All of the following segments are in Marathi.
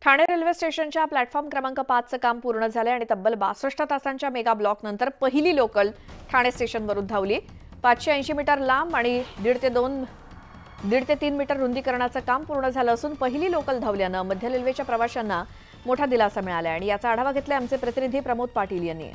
ठाणे रेल्वे स्टेशनच्या प्लॅटफॉर्म क्रमांक 5चं काम पूर्ण झाले आणि तब्बल 62 तासांच्या मेगा ब्लॉक नंतर पहिली लोकल ठाणे स्टेशनवरून धावली। 580 मीटर लांब आणि 1.5 ते 3 मीटर रुंदीकरणाचं काम पूर्ण झालं असून पहिली लोकल धावल्यानं मध्य रेल्वेच्या प्रवाशांना मोठा दिलासा मिळाला आणि याचा आढावा घेतला आमचे प्रतिनिधी प्रमोद पाटील यांनी।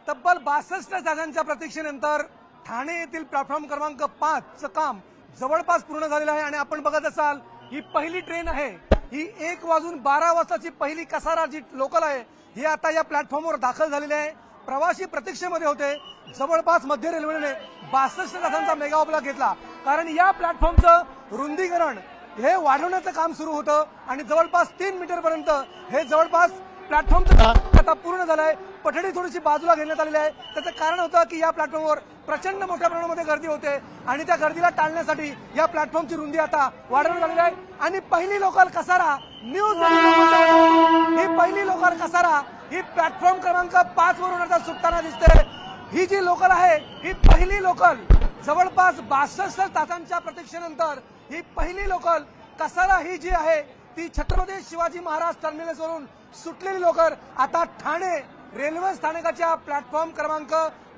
तब्बल 62 तासांच्या प्रतीक्षेनंतर ठाणे येथील प्लॅटफॉर्म क्रमांक 5चं काम जवळपास पूर्ण झालेलं आहे आणि आपण बघत असाल ही पहिली ट्रेन आहे। ही 1:12 वाजताची पहिली कसारा जी लोकल आहे ही आता या प्लॅटफॉर्मवर दाखल झालेली आहे। प्रवासी प्रतीक्षेमध्ये होते। जवळपास मध्य रेल्वेने 62 तासांचा मेगा ब्लॉक घेतला कारण या प्लॅटफॉर्मचं रुंदीकरण हे वाढवण्याचं काम सुरू होतं आणि जवळपास 3 मीटर पर्यंत हे जवळपास प्लॅटफॉर्मचं आता पूर्ण झालंय। पठडी थोडीशी बाजूला घेण्यात आलेली आहे। त्याचं कारण होतं की या प्लॅटफॉर्मवर प्रचंड मोठ्या प्रमाणामध्ये गर्दी होते आणि त्या गर्दीला टाळण्यासाठी या प्लॅटफॉर्मची रुंदी आता वाढवण्यात आलेली आहे। आणि पहिली लोकल कसारा न्यूज ही पहिली लोकल कसारा ही प्लॅटफॉर्म क्रमांक 5 वरून आता सुटताना दिसते। ही जी लोकल आहे ही पहिली लोकल जवळपास 62 तासांच्या प्रतीक्षेनंतर ही पहिली लोकल कसारा ही जी आहे ती छत्रपती शिवाजी महाराज टर्मिनस वरून सुटलेली लोकल आता ठाणे रेल्वे स्थानकाच्या प्लॅटफॉर्म क्रमांक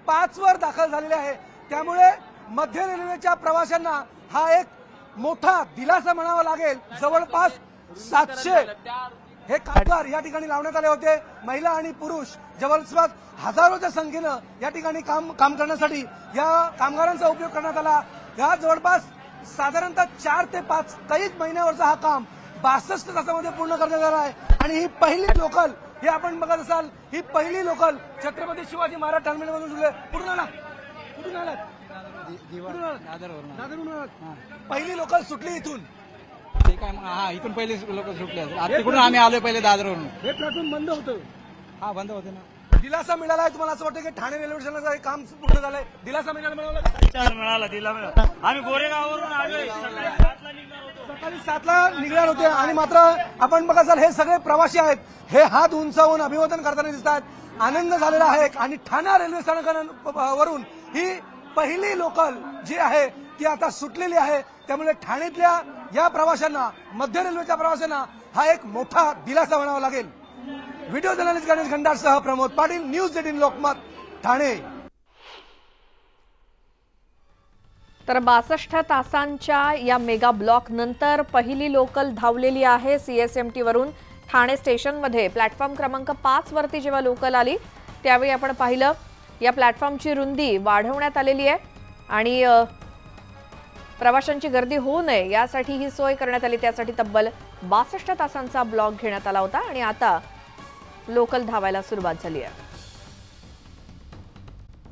5 वर दाखल झालेली आहे। त्यामुळे मध्य रेल्वेच्या प्रवाशांना हा एक मोठा दिलासा म्हणावा लागेल। जवळपास 700 हे कामगार या ठिकाणी लावण्यात आले होते। महिला आणि पुरुष जवळपास हजारोच्या संख्येनं या ठिकाणी काम करण्यासाठी या कामगारांचा उपयोग करण्यात आला। या जवळपास साधारणतः 4 ते 5 काही महिन्यावरचा हा काम 62 तासामध्ये पूर्ण करण्यात आला आहे। आणि ही पहिली लोकल हे आपण बघत असाल ही पहिली लोकल छत्रपती शिवाजी महाराज टर्मिनसमधून सुटले। कुठून आला पहिली लोकल सुटली इथून ठीक आहे। हा इथून पहिली लोकल सुटली तिकडून आम्ही आलोय पहिले दादरवरून। हे प्लॅटफॉर्म बंद होतं। हा बंद होते ना। दिलासा मिळाला आहे तुम्हाला असं वाटतं की ठाणे रेल्वे स्टेशनचं काम पूर्ण झालंय? दिलासा मिळाला आम्ही गोरेगाववरून आलोय। सकाळी 7ला निघणार होते आणि मात्र आपण बघा सर हे सगळे प्रवासी आहेत हे हात उंचावून अभिवादन करताना दिसतात। आनंद झालेला आहे आणि ठाणा रेल्वे स्थानकावरून ही पहिली लोकल जी आहे ती आता सुटलेली आहे। त्यामुळे ठाण्यातल्या या प्रवाशांना मध्य रेल्वेच्या प्रवाशांना हा एक मोठा दिलासा म्हणावा लागेल। व्हिडिओ जर्नलिस्ट गणेश खंडारसह प्रमोद पाटील, न्यूज 18 लोकमत, ठाणे। तर 62 तासांच्या या मेगा ब्लॉक नंतर पहिली लोकल धावलेली आहे सीएसएमटी वरून ठाणे स्टेशनमध्ये। प्लॅटफॉर्म क्रमांक 5 वरती जेव्हा लोकल आली त्यावेळी आपण पाहिलं या प्लॅटफॉर्मची रुंदी वाढवण्यात आलेली आहे आणि प्रवाशांची गर्दी होऊ नये यासाठी ही सोय करण्यात आली। त्यासाठी तब्बल 62 तासांचा ब्लॉक घेण्यात आला होता आणि आता लोकल धावायला सुरुवात झाली आहे।